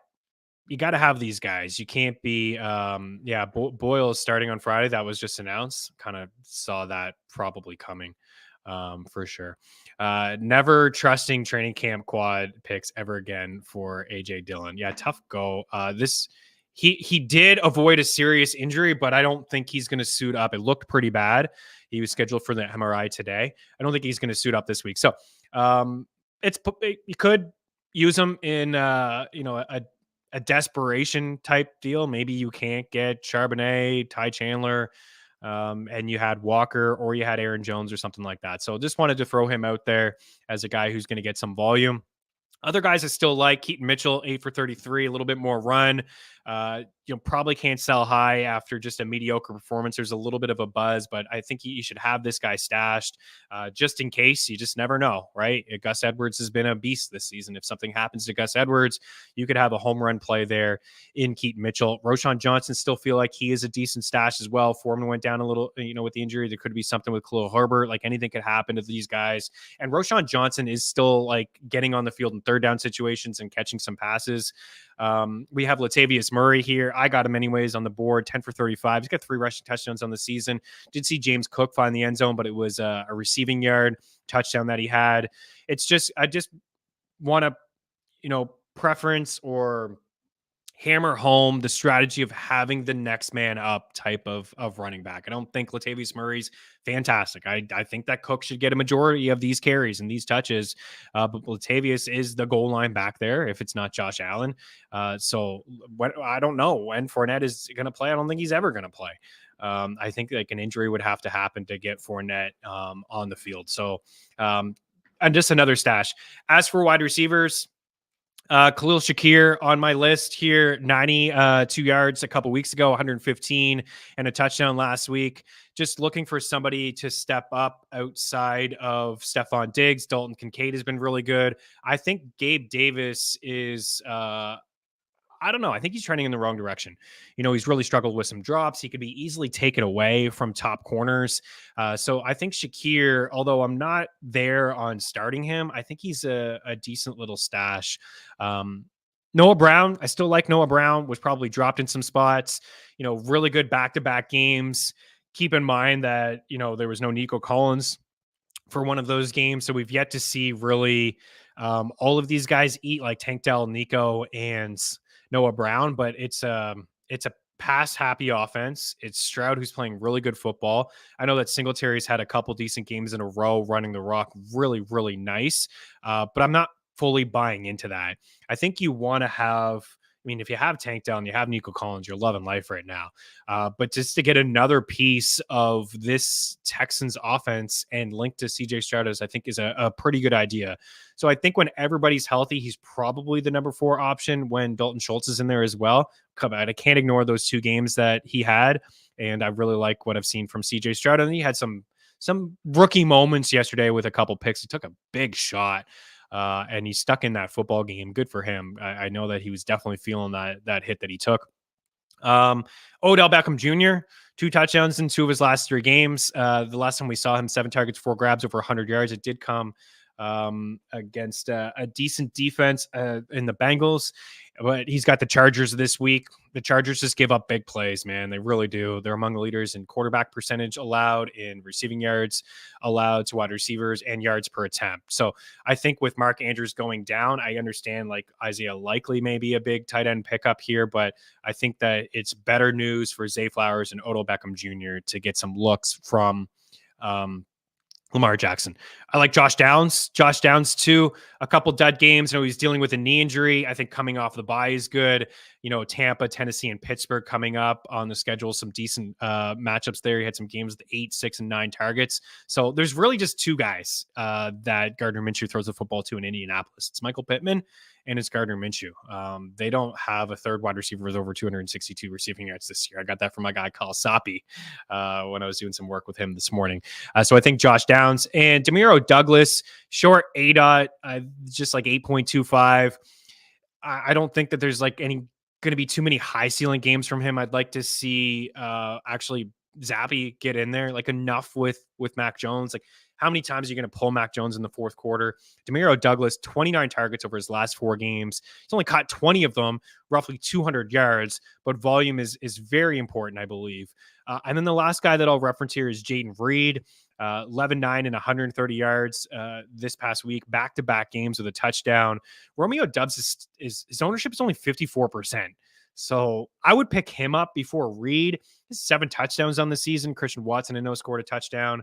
S1: you got to have these guys. You can't be, Boyle is starting on Friday. That was just announced. Kind of saw that probably coming for sure. Never trusting training camp quad picks ever again for A.J. Dillon. Yeah, tough go. He did avoid a serious injury, but I don't think he's going to suit up. It looked pretty bad. He was scheduled for the MRI today. I don't think he's going to suit up this week. So you could use him in a desperation type deal. Maybe you can't get Charbonnet, Ty Chandler, and you had Walker or you had Aaron Jones or something like that. So just wanted to throw him out there as a guy who's going to get some volume. Other guys I still like, Keaton Mitchell, 8 for 33, a little bit more run. Probably can't sell high after just a mediocre performance. There's a little bit of a buzz, but I think you should have this guy stashed just in case. You just never know, right? Gus Edwards has been a beast this season. If something happens to Gus Edwards, you could have a home run play there in Keaton Mitchell. Roschon Johnson still feel like he is a decent stash as well. Foreman went down a little, with the injury. There could be something with Khalil Herbert. Like anything could happen to these guys. And Roschon Johnson is still like getting on the field in third down situations and catching some passes. We have Latavius Murray here. I got him anyways on the board, 10 for 35. He's got 3 rushing touchdowns on the season. Did see James Cook find the end zone, but it was a receiving yard touchdown that he had. It's just, I just want to, preference or hammer home the strategy of having the next man up type of running back. I don't think Latavius Murray's fantastic. I think that Cook should get a majority of these carries and these touches. But Latavius is the goal line back there if it's not Josh Allen. So I don't know when Fournette is going to play. I don't think he's ever going to play. I think like an injury would have to happen to get Fournette on the field. So and just another stash. As for wide receivers, Khalil Shakir on my list here, 92 yards a couple weeks ago, 115 and a touchdown last week. Just looking for somebody to step up outside of Stephon Diggs. Dalton Kincaid has been really good. I think Gabe Davis is I don't know. I think he's trending in the wrong direction. He's really struggled with some drops. He could be easily taken away from top corners. So I think Shakir, although I'm not there on starting him, I think he's a decent little stash. Noah Brown, I still like Noah Brown, was probably dropped in some spots, really good back-to-back games. Keep in mind that, there was no Nico Collins for one of those games. So we've yet to see really all of these guys eat like Tank Dell, Nico, and Noah Brown, but it's a pass happy offense. It's Stroud who's playing really good football. I know that Singletary's had a couple decent games in a row running the rock really, really nice. But I'm not fully buying into that. I think you want to have, if you have Tank Dell and you have Nico Collins, you're loving life right now. But just to get another piece of this Texans offense and link to CJ Stroud, I think is a pretty good idea. So I think when everybody's healthy, he's probably the number 4 option when Dalton Schultz is in there as well. I can't ignore those 2 games that he had. And I really like what I've seen from CJ Stroud. And he had some rookie moments yesterday with a couple picks. He took a big shot. And he's stuck in that football game. Good for him. I know that he was definitely feeling that hit that he took. Odell Beckham Jr., 2 touchdowns in 2 of his last 3 games. The last time we saw him, 7 targets, 4 grabs, over 100 yards. It did come against a decent defense in the Bengals. But he's got the Chargers this week. The Chargers just give up big plays, man. They really do. They're among the leaders in quarterback percentage allowed, in receiving yards allowed to wide receivers, and yards per attempt. So I think with Mark Andrews going down, I understand like Isaiah Likely may be a big tight end pickup here, but I think that it's better news for Zay Flowers and Odell Beckham Jr. to get some looks from Lamar Jackson. I like Josh Downs. Josh Downs, too. A couple dud games. He's dealing with a knee injury. I think coming off the bye is good. Tampa, Tennessee, and Pittsburgh coming up on the schedule. Some decent matchups there. He had some games with 8, 6, and 9 targets. So there's really just two guys that Gardner Minshew throws the football to in Indianapolis. It's Michael Pittman and it's Gardner Minshew. They don't have a third wide receiver with over 262 receiving yards this year. I got that from my guy, Kyle Soppe, when I was doing some work with him this morning. So I think Josh Downs and Demiro Douglas, short ADOT, just like 8.25. I don't think that there's like going to be too many high ceiling games from him. I'd like to see actually Zappy get in there, like enough with Mac Jones. Like, how many times are you going to pull Mac Jones in the fourth quarter? Demiro Douglas, 29 targets over his last 4 games. He's only caught 20 of them, roughly 200 yards, but volume is very important, I believe. And then the last guy that I'll reference here is Jaden Reed, 11-9 and 130 yards this past week, back-to-back games with a touchdown. Romeo Doubs, his ownership is only 54%. So I would pick him up before Reed. His 7 touchdowns on the season. Christian Watson, I know, scored a touchdown.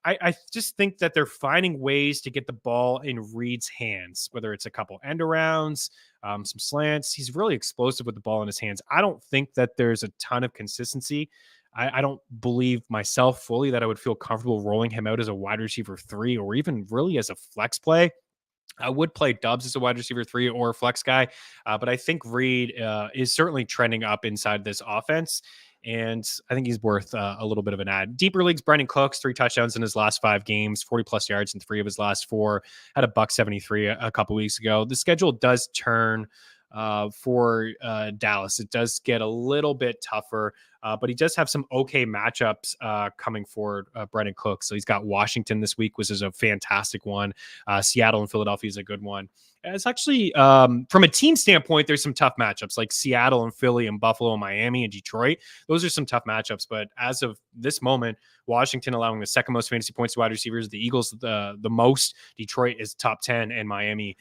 S1: I just think that they're finding ways to get the ball in Reed's hands, whether it's a couple end arounds, some slants. He's really explosive with the ball in his hands. I don't think that there's a ton of consistency. I don't believe myself fully that I would feel comfortable rolling him out as a wide receiver 3 or even really as a flex play. I would play Dubs as a wide receiver 3 or a flex guy, but I think Reed is certainly trending up inside this offense. And I think he's worth a little bit of an ad. Deeper leagues, Brandon Cooks, 3 touchdowns in his last 5 games, 40 plus yards in 3 of his last 4, had a $173 a couple weeks ago. The schedule does turn for Dallas. It does get a little bit tougher, but he does have some okay matchups coming forward, Brandon Cooks. So he's got Washington this week, which is a fantastic one. Seattle and Philadelphia is a good one. It's actually, from a team standpoint, there's some tough matchups like Seattle and Philly and Buffalo and Miami and Detroit. Those are some tough matchups. But as of this moment, Washington allowing the second most fantasy points to wide receivers, the Eagles the most, Detroit is top 10, and Miami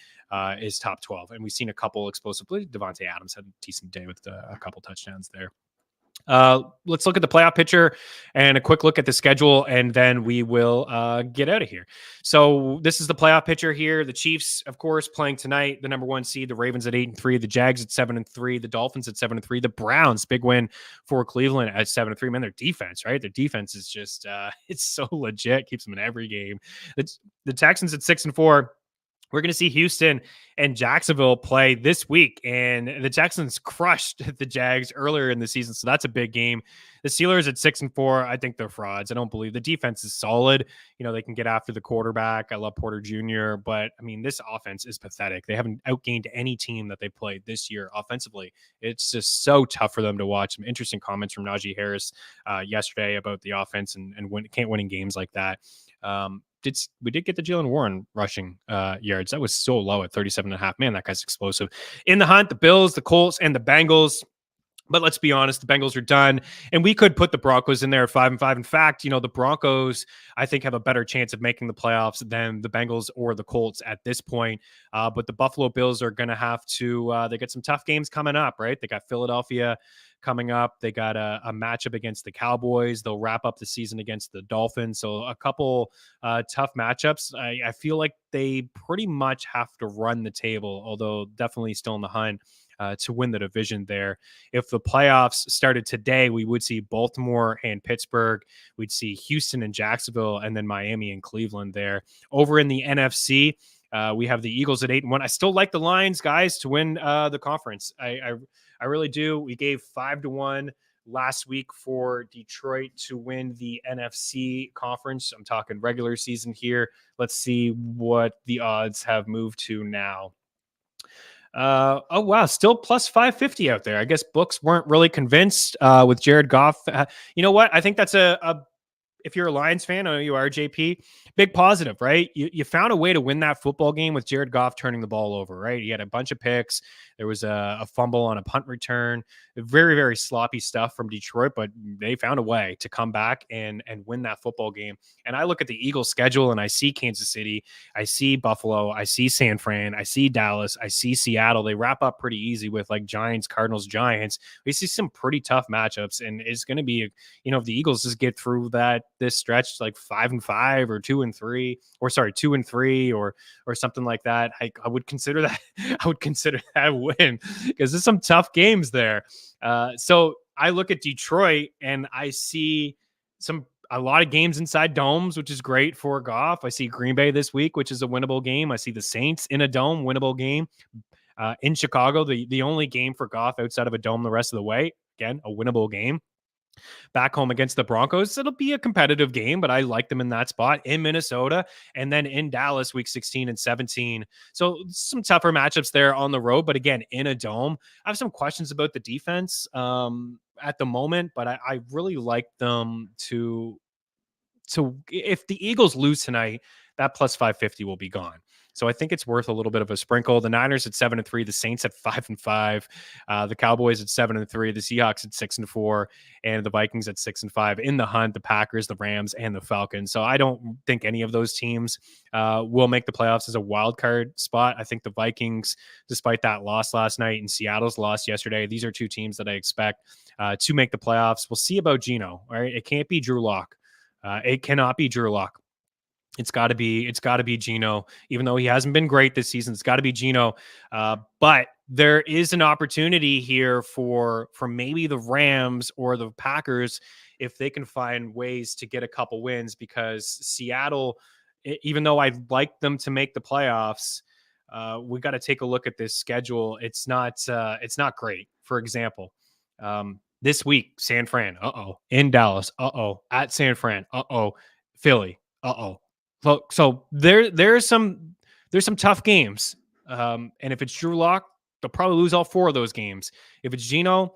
S1: is top 12. And we've seen a couple explosive plays. Devontae Adams had a decent day with a couple touchdowns there. Let's look at the playoff picture and a quick look at the schedule, and then we will get out of here. So this is the playoff picture here. The Chiefs, of course, playing tonight, the number 1 seed, the Ravens at 8-3, the Jags at 7-3, the Dolphins at 7-3, the Browns, big win for Cleveland at 7-3. Man, their defense, right? Their defense is just, it's so legit, keeps them in every game. The Texans at 6-4. We're going to see Houston and Jacksonville play this week, and the Texans crushed the Jags earlier in the season, so that's a big game. The Steelers at 6-4, I think they're frauds. I don't believe the defense is solid. They can get after the quarterback. I love Porter Jr., but I mean, this offense is pathetic. They haven't outgained any team that they played this year offensively. It's just so tough for them to watch. Some interesting comments from Najee Harris yesterday about the offense and can't win in games like that. We did get the Jalen Warren rushing yards. That was so low at 37.5. Man, that guy's explosive. In the hunt, the Bills, the Colts, and the Bengals. But let's be honest, the Bengals are done, and we could put the Broncos in there at 5-5. In fact, the Broncos, I think, have a better chance of making the playoffs than the Bengals or the Colts at this point. But the Buffalo Bills are going to have to, they got some tough games coming up, right? They got Philadelphia coming up. They got a matchup against the Cowboys. They'll wrap up the season against the Dolphins. So a couple tough matchups. I feel like they pretty much have to run the table, although definitely still in the hunt to win the division there. If the playoffs started today, we would see Baltimore and Pittsburgh. We'd see Houston and Jacksonville, and then Miami and Cleveland there. Over in the NFC, we have the Eagles at 8-1. I still like the Lions, guys, to win the conference. I really do. We gave 5-1 last week for Detroit to win the NFC conference. I'm talking regular season here. Let's see what the odds have moved to now. Oh, wow. Still plus 550 out there. I guess books weren't really convinced with Jared Goff. You know what? I think that's if you're a Lions fan, I know you are, JP, big positive, right? You found a way to win that football game with Jared Goff turning the ball over, right? He had a bunch of picks. There was a fumble on a punt return. Very, very sloppy stuff from Detroit, but they found a way to come back and win that football game. And I look at the Eagles schedule and I see Kansas City, I see Buffalo, I see San Fran, I see Dallas, I see Seattle. They wrap up pretty easy with like Giants, Cardinals, Giants. We see some pretty tough matchups, and it's going to be, if the Eagles just get through this stretch like 5-5 or 2-3, or sorry, 2-3 or something like that, I would consider that I would consider that a win, because there's some tough games there. So I look at Detroit and I see a lot of games inside domes, which is great for Goff. I see Green Bay this week, which is a winnable game. I see the Saints in a dome, winnable game. In Chicago, the only game for Goff outside of a dome the rest of the way, again, a winnable game. Back home against the Broncos, it'll be a competitive game, but I like them in that spot. In Minnesota, and then in Dallas, week 16 and 17. So some tougher matchups there on the road, but again, in a dome. I have some questions about the defense at the moment, but I really like them to if the Eagles lose tonight, that plus 550 will be gone. So I think it's worth a little bit of a sprinkle. The Niners at 7-3, the Saints at 5-5, the Cowboys at 7-3, the Seahawks at 6-4, and the Vikings at 6-5 in the hunt. The Packers, the Rams, and the Falcons. So I don't think any of those teams will make the playoffs as a wild card spot. I think the Vikings, despite that loss last night and Seattle's loss yesterday, these are two teams that I expect to make the playoffs. We'll see about Geno. All right, it can't be Drew Lock. It cannot be Drew Lock. It's got to be Geno, even though he hasn't been great this season. It's got to be Geno. But there is an opportunity here for maybe the Rams or the Packers if they can find ways to get a couple wins, because Seattle, even though I'd like them to make the playoffs, we got to take a look at this schedule. It's not great. For example, this week, San Fran, in Dallas, at San Fran, Philly, So there's some tough games, and if it's Drew Lock, they'll probably lose all 4 of those games. If it's Geno,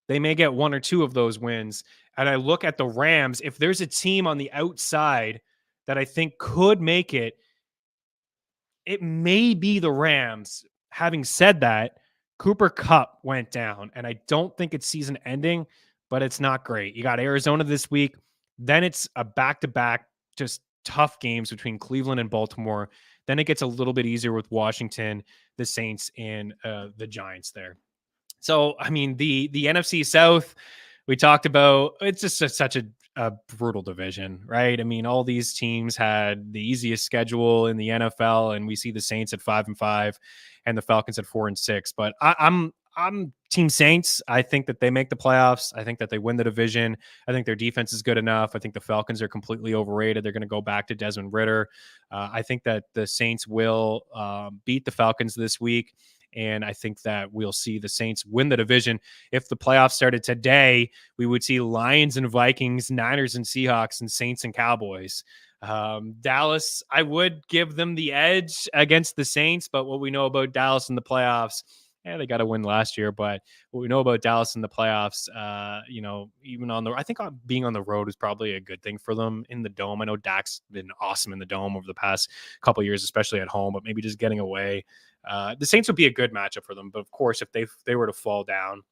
S1: they may get 1 or 2 of those wins. And I look at the Rams. If there's a team on the outside that I think could make it, it may be the Rams. Having said that, Cooper Kupp went down, and I don't think it's season ending, but it's not great. You got Arizona this week. Then it's a back-to-back, just tough games between Cleveland and Baltimore. Then it gets a little bit easier with Washington, the Saints, and the Giants there. So, I mean, the NFC South, we talked about, it's just such a brutal division, right? I mean, all these teams had the easiest schedule in the NFL, and we see the Saints at 5-5 and the Falcons at 4-6. But I'm Team Saints. I think that they make the playoffs. I think that they win the division. I think their defense is good enough. I think the Falcons are completely overrated. They're going to go back to Desmond Ridder. I think that the Saints will beat the Falcons this week. And I think that we'll see the Saints win the division. If the playoffs started today, we would see Lions and Vikings, Niners and Seahawks, and Saints and Cowboys. Dallas, I would give them the edge against the Saints, but what we know about Dallas in the playoffs, they got to win last year. But what we know about Dallas in the playoffs, even I think being on the road is probably a good thing for them in the dome. I know Dak's been awesome in the dome over the past couple of years, especially at home, but maybe just getting away. The Saints would be a good matchup for them. But of course, if they were to fall down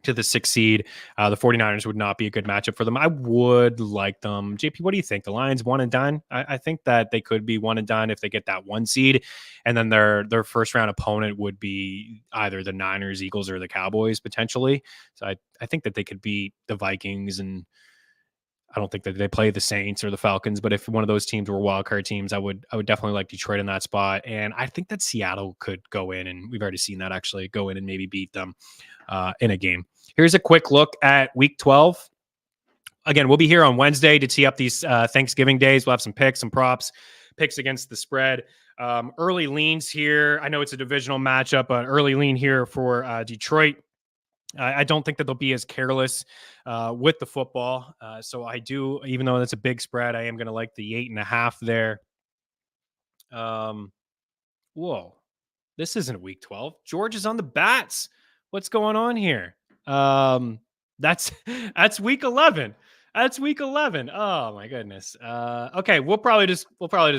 S1: to the 6th seed, the 49ers would not be a good matchup for them. I would like them. JP, what do you think? The Lions 1 and done? I think that they could be 1 and done if they get that 1 seed, and then their first round opponent would be either the Niners, Eagles, or the Cowboys potentially. So I think that they could beat the Vikings, and I don't think that they play the Saints or the Falcons, but if one of those teams were wildcard teams, I would definitely like Detroit in that spot. And I think that Seattle could go in, and we've already seen that actually go in and maybe beat them in a game. Here's a quick look at week 12. Again, we'll be here on Wednesday to tee up these Thanksgiving days. We'll have some picks, some props, picks against the spread. Early leans here. I know it's a divisional matchup, but early lean here for Detroit. I don't think that they'll be as careless with the football. So I do, even though that's a big spread, I am going to like the 8.5 there. Whoa, this isn't week 12. George is on the bats. What's going on here? That's week 11. That's week 11. Oh my goodness. Okay, we'll probably just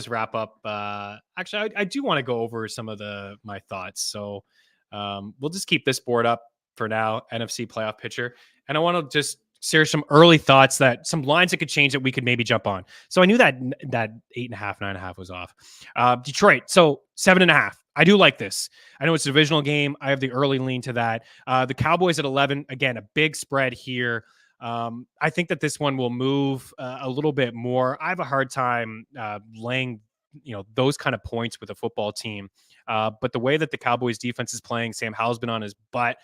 S1: wrap up. Actually, I do want to go over some of my thoughts. So we'll just keep this board up for now. NFC playoff picture, and I want to just share some early thoughts that some lines that could change that we could maybe jump on. So I knew that 8.5, 9.5 was off. Detroit, so 7.5. I do like this. I know it's a divisional game. I have the early lean to that. The Cowboys at 11. Again, a big spread here. I think that this one will move a little bit more. I have a hard time laying, those kind of points with a football team. But the way that the Cowboys defense is playing, Sam Howell's been on his butt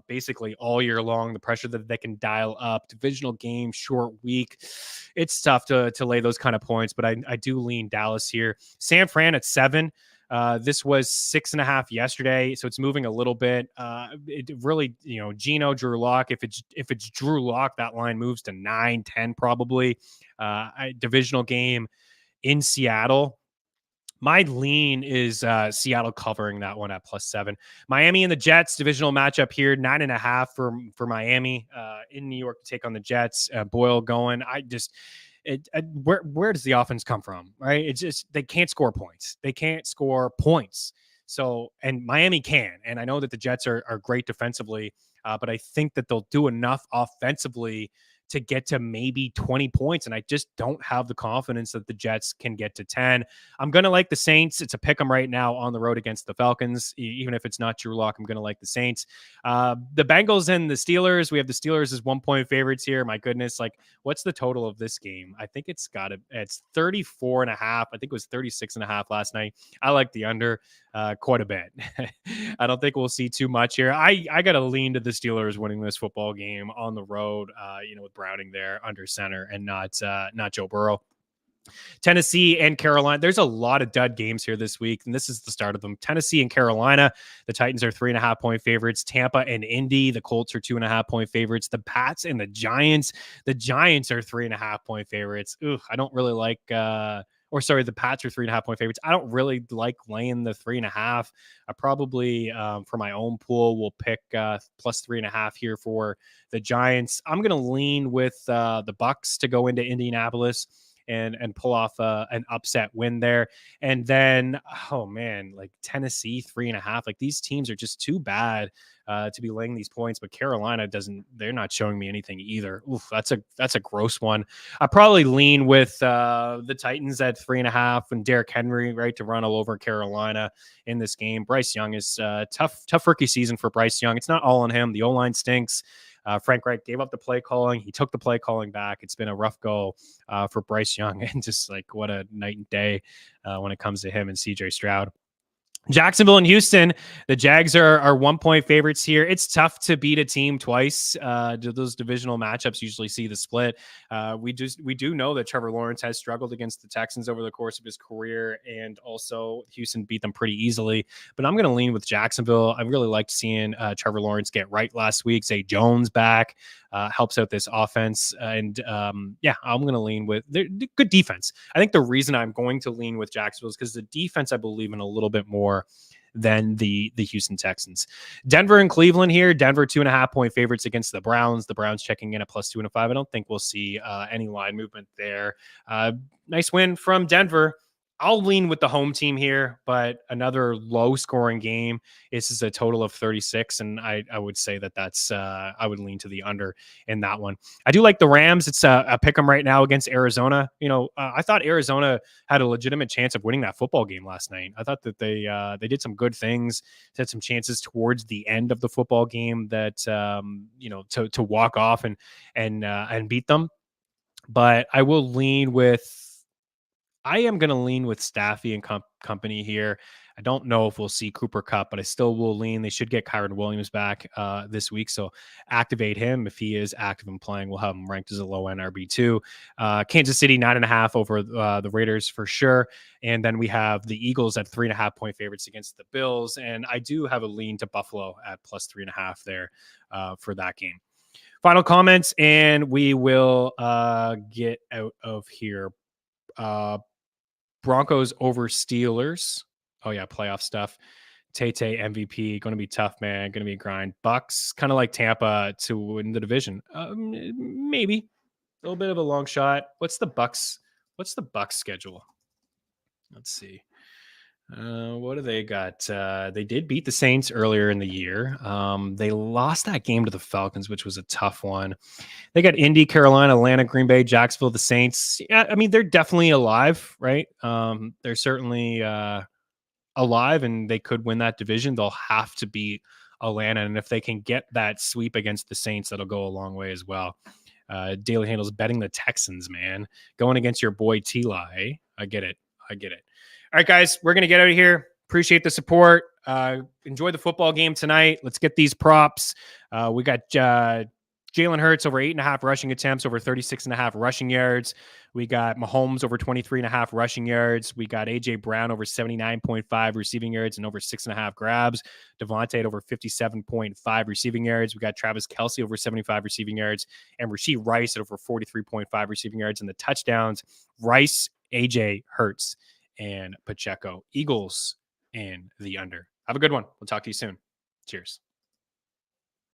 S1: basically all year long. The pressure that they can dial up, divisional game, short week, it's tough to lay those kind of points. But I do lean Dallas here. San Fran at 7. This was 6.5 yesterday, so it's moving a little bit. It really, Geno, Drew Lock. If it's Drew Lock, that line moves to 9, 10 probably. Divisional game in Seattle. My lean is Seattle covering that one at +7. Miami and the Jets, divisional matchup here, 9.5 for Miami in New York to take on the Jets. Boyle going. Where does the offense come from? Right? It's just they can't score points. They can't score points. So, and Miami can. And I know that the Jets are great defensively, but I think that they'll do enough offensively to get to maybe 20 points. And I just don't have the confidence that the Jets can get to 10. I'm going to like the Saints. It's a pick 'em right now on the road against the Falcons. Even if it's not Drew Lock, I'm going to like the Saints. The Bengals and the Steelers. We have the Steelers as 1-point favorites here. My goodness. Like, what's the total of this game? I think it's 34.5. I think it was 36.5 last night. I like the under quite a bit. I don't think we'll see too much here. I got to lean to the Steelers winning this football game on the road, with Browning there under center and not Joe Burrow. Tennessee and Carolina. There's a lot of dud games here this week, and this is the start of them. Tennessee and Carolina. The Titans are 3.5-point favorites. Tampa and Indy. The Colts are 2.5-point favorites. The Pats and the Giants. The Giants are 3.5-point favorites. I don't really like. The Pats are 3.5-point favorites. I don't really like laying the 3.5. I probably, for my own pool, will pick +3.5 here for the Giants. I'm going to lean with the Bucks to go into Indianapolis and pull off an upset win there. And then, like Tennessee 3.5. Like these teams are just too bad to be laying these points, but Carolina they're not showing me anything either. That's a gross one. I probably lean with the Titans at 3.5 and Derrick Henry, right, to run all over Carolina in this game. Bryce Young is tough rookie season for Bryce Young. It's not all on him. The O-line stinks. Frank Reich gave up the play calling. He took the play calling back. It's been a rough go for Bryce Young, and just like what a night and day when it comes to him and CJ Stroud. Jacksonville and Houston, the Jags are 1-point favorites here. It's tough to beat a team twice. Those divisional matchups usually see the split. We do know that Trevor Lawrence has struggled against the Texans over the course of his career, and also Houston beat them pretty easily. But I'm going to lean with Jacksonville. I really liked seeing Trevor Lawrence get right last week. Zay Jones back helps out this offense, and I'm going to lean with good defense. I think the reason I'm going to lean with Jacksonville is because the defense I believe in a little bit more than the Houston Texans. Denver and Cleveland here. Denver 2.5-point favorites against the Browns. The Browns checking in at +2.5. I don't think we'll see any line movement there. Nice win from Denver. I'll lean with the home team here, but another low-scoring game. This is a total of 36, and I would say that's I would lean to the under in that one. I do like the Rams. It's a pick 'em right now against Arizona. I thought Arizona had a legitimate chance of winning that football game last night. I thought that they did some good things, had some chances towards the end of the football game that to walk off and beat them. But I will lean with. I am going to lean with Staffy and company here. I don't know if we'll see Cooper Kupp, but I still will lean. They should get Kyron Williams back this week, so activate him. If he is active and playing, we'll have him ranked as a low-end RB2. Kansas City, 9.5 over the Raiders for sure. And then we have the Eagles at 3.5-point favorites against the Bills. And I do have a lean to Buffalo at +3.5 there for that game. Final comments, and we will get out of here. Broncos over Steelers. Oh yeah, playoff stuff. Tay MVP, going to be tough, man. Going to be a grind. Bucks, kind of like Tampa to win the division. Maybe. little bit of a long shot. What's the Bucks schedule? Let's see. What do they got? They did beat the Saints earlier in the year. They lost that game to the Falcons, which was a tough one. They got Indy, Carolina, Atlanta, Green Bay, Jacksonville, the Saints. Yeah, I mean, they're definitely alive, right? They're certainly alive, and they could win that division. They'll have to beat Atlanta, and if they can get that sweep against the Saints, that'll go a long way as well. Daily Handle's betting the Texans, man. Going against your boy T-Lie. I get it. All right, guys, we're going to get out of here. Appreciate the support. Enjoy the football game tonight. Let's get these props. We got Jalen Hurts over 8.5 rushing attempts, over 36.5 rushing yards. We got Mahomes over 23.5 rushing yards. We got AJ Brown over 79.5 receiving yards and over 6.5 grabs. Devontae at over 57.5 receiving yards. We got Travis Kelce over 75 receiving yards and Rashee Rice at over 43.5 receiving yards. And the touchdowns, Rice, AJ, Hurts, and Pacheco. Eagles and the under. Have a good one. We'll talk to you soon. Cheers.